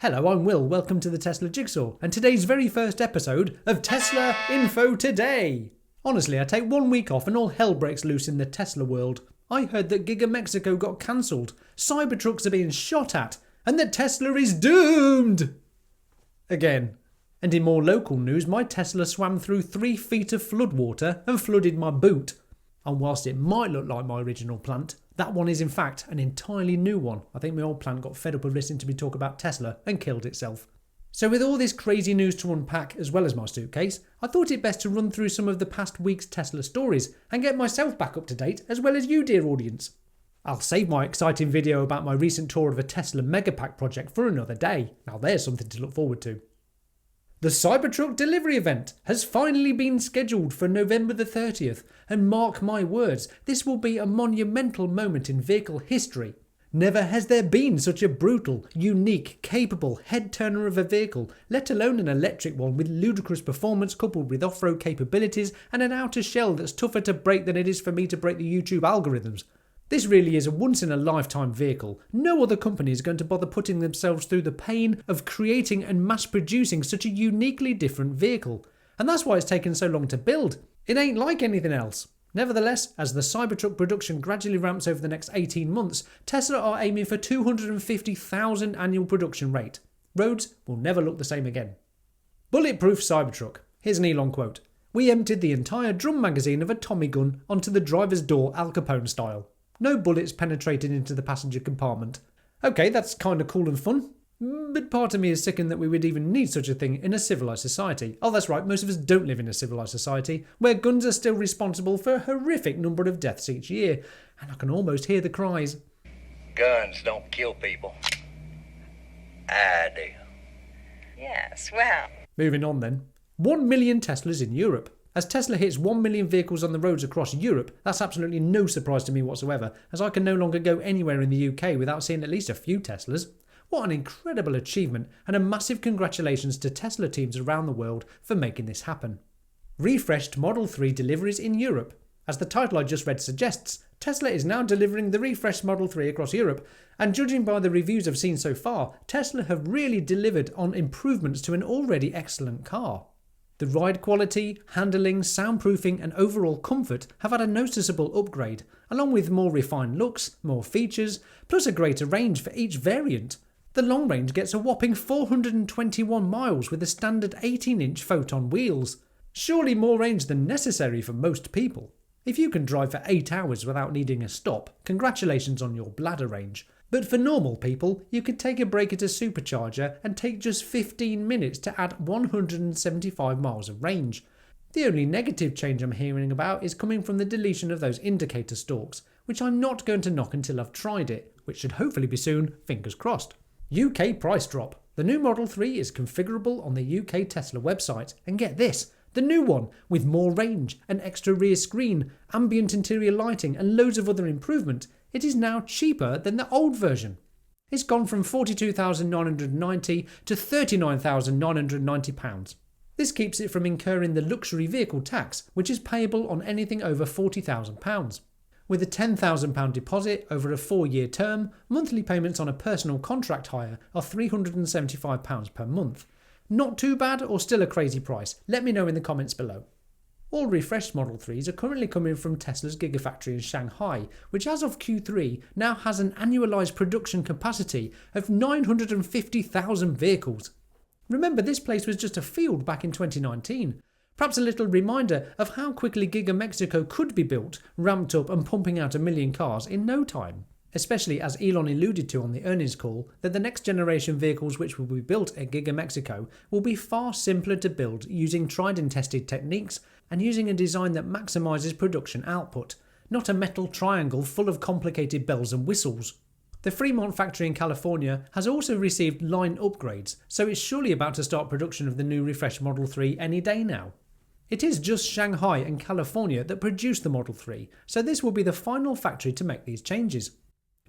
Hello, I'm Will, welcome to the Tesla Jigsaw, and today's very first episode of Tesla Info Today. Honestly, I take 1 week off and all hell breaks loose in the Tesla world. I heard that Giga Mexico got cancelled, Cybertrucks are being shot at, and that Tesla is doomed! Again. And in more local news, my Tesla swam through 3 feet of floodwater and flooded my boot. And whilst it might look like my original plant, that one is in fact an entirely new one. I think my old plant got fed up of listening to me talk about Tesla and killed itself. So with all this crazy news to unpack as well as my suitcase, I thought it best to run through some of the past week's Tesla stories and get myself back up to date as well as you, dear audience. I'll save my exciting video about my recent tour of a Tesla Megapack project for another day. Now there's something to look forward to. The Cybertruck delivery event has finally been scheduled for November the 30th, and mark my words, this will be a monumental moment in vehicle history. Never has there been such a brutal, unique, capable head-turner of a vehicle, let alone an electric one with ludicrous performance coupled with off-road capabilities and an outer shell that's tougher to break than it is for me to break the YouTube algorithms. This really is a once-in-a-lifetime vehicle. No other company is going to bother putting themselves through the pain of creating and mass-producing such a uniquely different vehicle. And that's why it's taken so long to build. It ain't like anything else. Nevertheless, as the Cybertruck production gradually ramps over the next 18 months, Tesla are aiming for 250,000 annual production rate. Roads will never look the same again. Bulletproof Cybertruck. Here's an Elon quote. "We emptied the entire drum magazine of a Tommy gun onto the driver's door Al Capone style. No bullets penetrated into the passenger compartment." Okay, that's kind of cool and fun. But part of me is sickened that we would even need such a thing in a civilised society. Oh, that's right, most of us don't live in a civilised society, where guns are still responsible for a horrific number of deaths each year. And I can almost hear the cries. Guns don't kill people. I do. Yes, well. Moving on then. 1 million Teslas in Europe. As Tesla hits 1 million vehicles on the roads across Europe, that's absolutely no surprise to me whatsoever, as I can no longer go anywhere in the UK without seeing at least a few Teslas. What an incredible achievement, and a massive congratulations to Tesla teams around the world for making this happen. Refreshed Model 3 deliveries in Europe. As the title I just read suggests, Tesla is now delivering the refreshed Model 3 across Europe, and judging by the reviews I've seen so far, Tesla have really delivered on improvements to an already excellent car. The ride quality, handling, soundproofing and overall comfort have had a noticeable upgrade, along with more refined looks, more features, plus a greater range for each variant. The long range gets a whopping 421 miles with the standard 18-inch Photon wheels. Surely more range than necessary for most people. If you can drive for 8 hours without needing a stop, congratulations on your bladder range. But for normal people, you could take a break at a supercharger and take just 15 minutes to add 175 miles of range. The only negative change I'm hearing about is coming from the deletion of those indicator stalks, which I'm not going to knock until I've tried it, which should hopefully be soon, fingers crossed. UK price drop. The new Model 3 is configurable on the UK Tesla website, and get this, the new one, with more range, an extra rear screen, ambient interior lighting and loads of other improvement, it is now cheaper than the old version. It's gone from £42,990 to £39,990. This keeps it from incurring the luxury vehicle tax, which is payable on anything over £40,000. With a £10,000 deposit over a 4-year term, monthly payments on a personal contract hire are £375 per month. Not too bad or still a crazy price? Let me know in the comments below. All refreshed Model 3s are currently coming from Tesla's Gigafactory in Shanghai, which as of Q3 now has an annualised production capacity of 950,000 vehicles. Remember, this place was just a field back in 2019. Perhaps a little reminder of how quickly Giga Mexico could be built, ramped up and pumping out 1 million cars in no time. Especially as Elon alluded to on the earnings call that the next generation vehicles which will be built at Giga Mexico will be far simpler to build using tried and tested techniques and using a design that maximises production output, not a metal triangle full of complicated bells and whistles. The Fremont factory in California has also received line upgrades, so it's surely about to start production of the new refreshed Model 3 any day now. It is just Shanghai and California that produce the Model 3, so this will be the final factory to make these changes.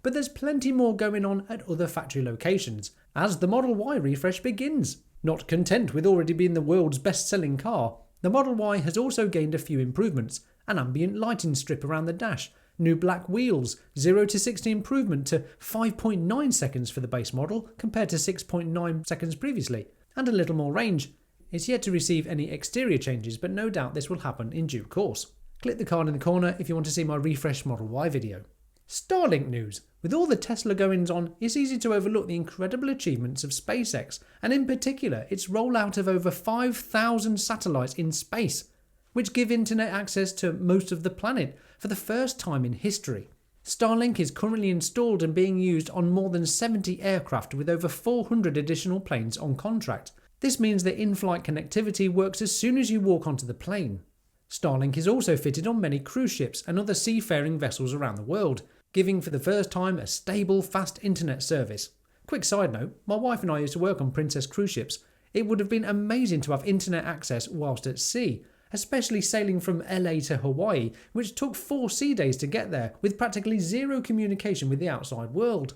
But there's plenty more going on at other factory locations, as the Model Y refresh begins. Not content with already being the world's best-selling car, the Model Y has also gained a few improvements, an ambient lighting strip around the dash, new black wheels, 0 to 60 improvement to 5.9 seconds for the base model compared to 6.9 seconds previously, and a little more range. It's yet to receive any exterior changes, but no doubt this will happen in due course. Click the card in the corner if you want to see my refreshed Model Y video. Starlink news. With all the Tesla goings on, it's easy to overlook the incredible achievements of SpaceX, and in particular its rollout of over 5,000 satellites in space, which give internet access to most of the planet for the first time in history. Starlink is currently installed and being used on more than 70 aircraft with over 400 additional planes on contract. This means that in-flight connectivity works as soon as you walk onto the plane. Starlink is also fitted on many cruise ships and other seafaring vessels around the world, giving for the first time a stable, fast internet service. Quick side note, my wife and I used to work on Princess cruise ships. It would have been amazing to have internet access whilst at sea, especially sailing from LA to Hawaii, which took 4 sea days to get there with practically zero communication with the outside world.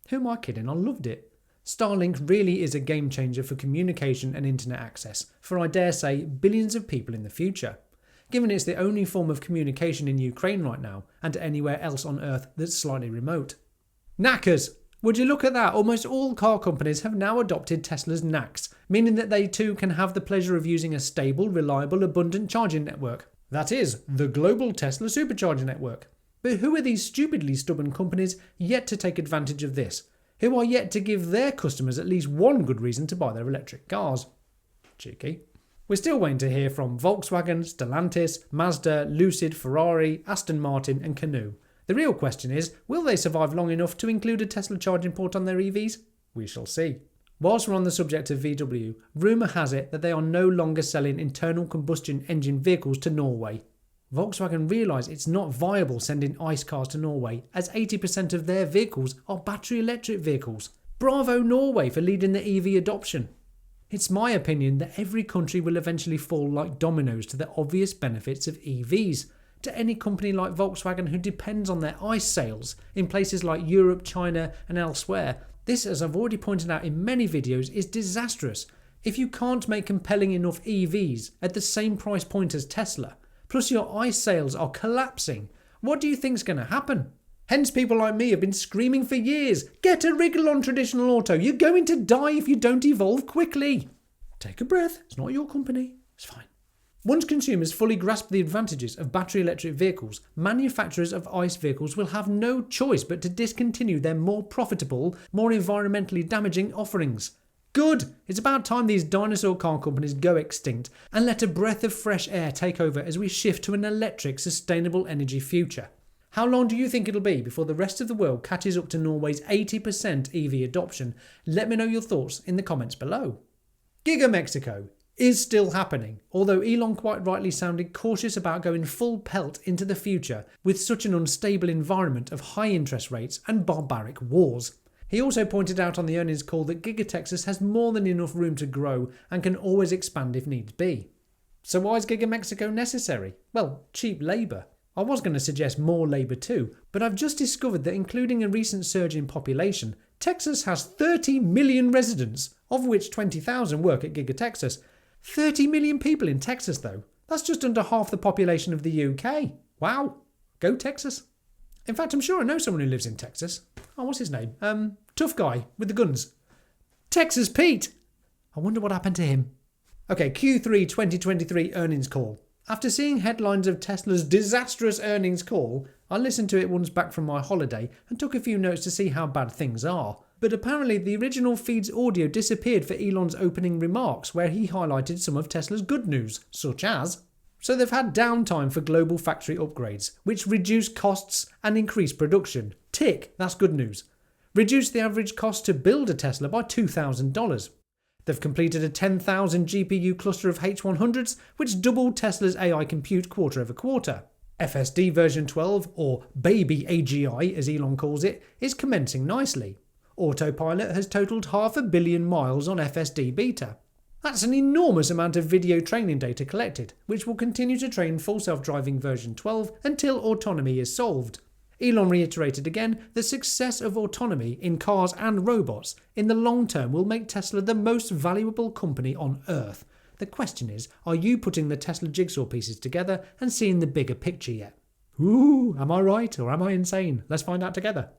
Who am I kidding? I loved it. Starlink really is a game changer for communication and internet access for, I dare say, billions of people in the future, given it's the only form of communication in Ukraine right now and anywhere else on Earth that's slightly remote. NACS! Would you look at that? Almost all car companies have now adopted Tesla's NACS, meaning that they too can have the pleasure of using a stable, reliable, abundant charging network. That is, the global Tesla supercharger network. But who are these stupidly stubborn companies yet to take advantage of this? Who are yet to give their customers at least one good reason to buy their electric cars? Cheeky. We're still waiting to hear from Volkswagen, Stellantis, Mazda, Lucid, Ferrari, Aston Martin and Canoo. The real question is, will they survive long enough to include a Tesla charging port on their EVs? We shall see. Whilst we're on the subject of VW, rumour has it that they are no longer selling internal combustion engine vehicles to Norway. Volkswagen realise it's not viable sending ICE cars to Norway, as 80% of their vehicles are battery electric vehicles. Bravo Norway for leading the EV adoption. It's my opinion that every country will eventually fall like dominoes to the obvious benefits of EVs. To any company like Volkswagen who depends on their ICE sales in places like Europe, China and elsewhere, this, as I've already pointed out in many videos, is disastrous. If you can't make compelling enough EVs at the same price point as Tesla, plus your ICE sales are collapsing, what do you think's going to happen? Hence people like me have been screaming for years, get a wriggle on traditional auto, you're going to die if you don't evolve quickly. Take a breath, it's not your company, it's fine. Once consumers fully grasp the advantages of battery electric vehicles, manufacturers of ICE vehicles will have no choice but to discontinue their more profitable, more environmentally damaging offerings. Good! It's about time these dinosaur car companies go extinct and let a breath of fresh air take over as we shift to an electric, sustainable energy future. How long do you think it'll be before the rest of the world catches up to Norway's 80% EV adoption? Let me know your thoughts in the comments below. Giga Mexico is still happening, although Elon quite rightly sounded cautious about going full pelt into the future with such an unstable environment of high interest rates and barbaric wars. He also pointed out on the earnings call that Giga Texas has more than enough room to grow and can always expand if needs be. So why is Giga Mexico necessary? Well, cheap labour. I was going to suggest more labour too, but I've just discovered that including a recent surge in population, Texas has 30 million residents, of which 20,000 work at Giga Texas. 30 million people in Texas though. That's just under half the population of the UK. Wow. Go Texas. In fact, I'm sure I know someone who lives in Texas. Oh, what's his name? Tough guy with the guns. Texas Pete. I wonder what happened to him. Okay, Q3 2023 earnings call. After seeing headlines of Tesla's disastrous earnings call, I listened to it once back from my holiday and took a few notes to see how bad things are. But apparently the original feed's audio disappeared for Elon's opening remarks where he highlighted some of Tesla's good news, such as... So they've had downtime for global factory upgrades, which reduce costs and increase production. Tick, that's good news. Reduced the average cost to build a Tesla by $2,000. They've completed a 10,000 GPU cluster of H100s, which doubled Tesla's AI compute quarter over quarter. FSD version 12, or baby AGI as Elon calls it, is commencing nicely. Autopilot has totaled 500 million miles on FSD beta. That's an enormous amount of video training data collected, which will continue to train full self-driving version 12 until autonomy is solved. Elon reiterated again the success of autonomy in cars and robots in the long term will make Tesla the most valuable company on Earth. The question is, are you putting the Tesla jigsaw pieces together and seeing the bigger picture yet? Ooh, am I right or am I insane? Let's find out together.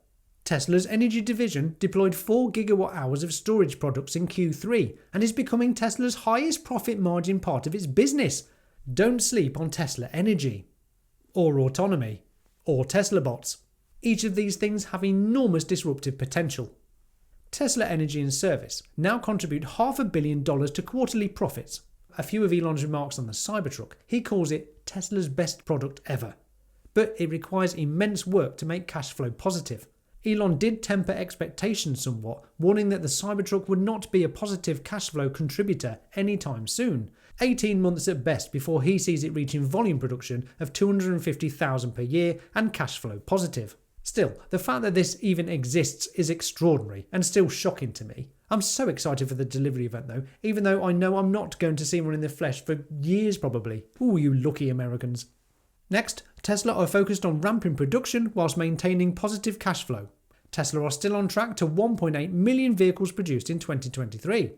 Tesla's energy division deployed 4 gigawatt hours of storage products in Q3 and is becoming Tesla's highest profit margin part of its business. Don't sleep on Tesla energy, or autonomy, or Tesla bots. Each of these things have enormous disruptive potential. Tesla Energy and Service now contribute $500 million to quarterly profits. A few of Elon's remarks on the Cybertruck, he calls it Tesla's best product ever. But it requires immense work to make cash flow positive. Elon did temper expectations somewhat, warning that the Cybertruck would not be a positive cash flow contributor anytime soon, 18 months at best before he sees it reaching volume production of 250,000 per year and cash flow positive. Still, the fact that this even exists is extraordinary and still shocking to me. I'm so excited for the delivery event though, even though I know I'm not going to see one in the flesh for years probably. Ooh, you lucky Americans. Next, Tesla are focused on ramping production whilst maintaining positive cash flow. Tesla are still on track to 1.8 million vehicles produced in 2023.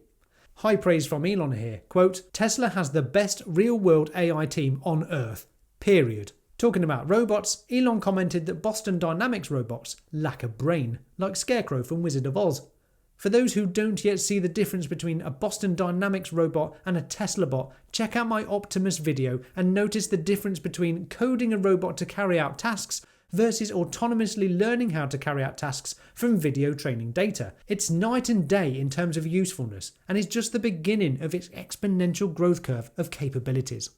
High praise from Elon here. Quote, Tesla has the best real-world AI team on Earth. Period. Talking about robots, Elon commented that Boston Dynamics robots lack a brain, like Scarecrow from Wizard of Oz. For those who don't yet see the difference between a Boston Dynamics robot and a Tesla bot, check out my Optimus video and notice the difference between coding a robot to carry out tasks versus autonomously learning how to carry out tasks from video training data. It's night and day in terms of usefulness, and is just the beginning of its exponential growth curve of capabilities.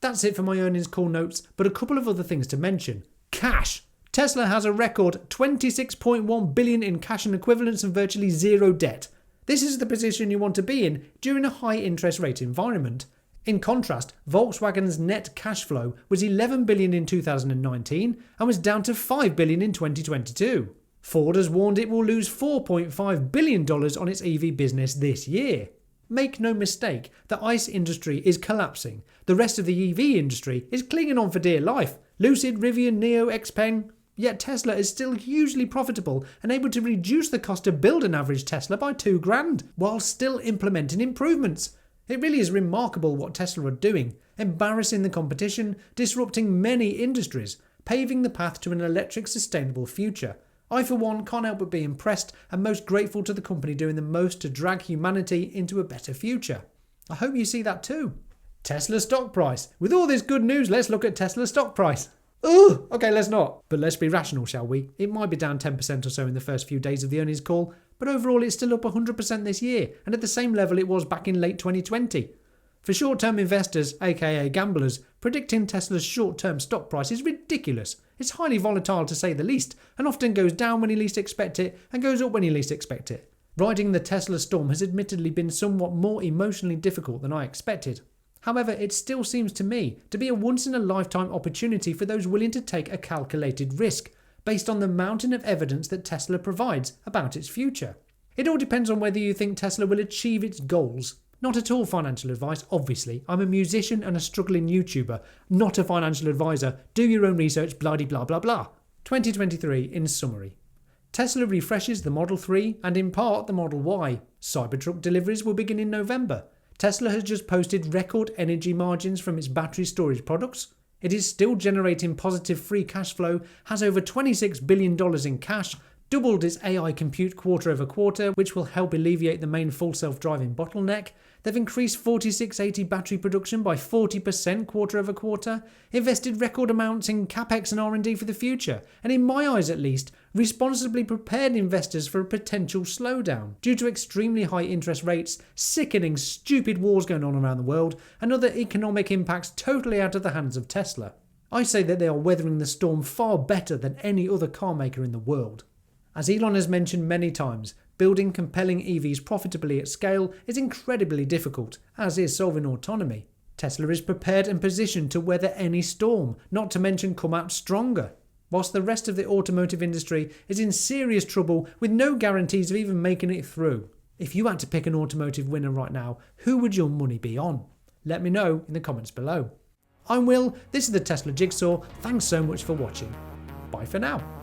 That's it for my earnings call notes, but a couple of other things to mention. Cash! Tesla has a record $26.1 billion in cash and equivalents and virtually zero debt. This is the position you want to be in during a high interest rate environment. In contrast, Volkswagen's net cash flow was $11 billion in 2019 and was down to $5 billion in 2022. Ford has warned it will lose $4.5 billion on its EV business this year. Make no mistake, the ICE industry is collapsing. The rest of the EV industry is clinging on for dear life. Lucid, Rivian, NIO, XPeng. Yet Tesla is still hugely profitable and able to reduce the cost to build an average Tesla by $2,000 while still implementing improvements. It really is remarkable what Tesla are doing, embarrassing the competition, disrupting many industries, paving the path to an electric sustainable future. I for one can't help but be impressed and most grateful to the company doing the most to drag humanity into a better future. I hope you see that too. Tesla stock price. With all this good news, let's look at Tesla's stock price. Ugh, okay, let's not. But let's be rational, shall we? It might be down 10% or so in the first few days of the earnings call, but overall it's still up 100% this year and at the same level it was back in late 2020. For short-term investors, aka gamblers, predicting Tesla's short-term stock price is ridiculous. It's highly volatile to say the least, and often goes down when you least expect it and goes up when you least expect it. Riding the Tesla storm has admittedly been somewhat more emotionally difficult than I expected. However, it still seems to me to be a once-in-a-lifetime opportunity for those willing to take a calculated risk, based on the mountain of evidence that Tesla provides about its future. It all depends on whether you think Tesla will achieve its goals. Not at all financial advice, obviously. I'm a musician and a struggling YouTuber, not a financial advisor. Do your own research, blah blah blah blah. 2023 in summary. Tesla refreshes the Model 3 and in part the Model Y. Cybertruck deliveries will begin in November. Tesla has just posted record energy margins from its battery storage products. It is still generating positive free cash flow, has over $26 billion in cash, doubled its AI compute quarter over quarter, which will help alleviate the main full self-driving bottleneck. They've increased 4680 battery production by 40% quarter over quarter, invested record amounts in capex and R&D for the future, and in my eyes at least, responsibly prepared investors for a potential slowdown due to extremely high interest rates, sickening stupid wars going on around the world, and other economic impacts totally out of the hands of Tesla. I say that they are weathering the storm far better than any other car maker in the world. As Elon has mentioned many times, building compelling EVs profitably at scale is incredibly difficult, as is solving autonomy. Tesla is prepared and positioned to weather any storm, not to mention come out stronger, whilst the rest of the automotive industry is in serious trouble with no guarantees of even making it through. If you had to pick an automotive winner right now, who would your money be on? Let me know in the comments below. I'm Will, this is the Tesla Jigsaw, thanks so much for watching. Bye for now.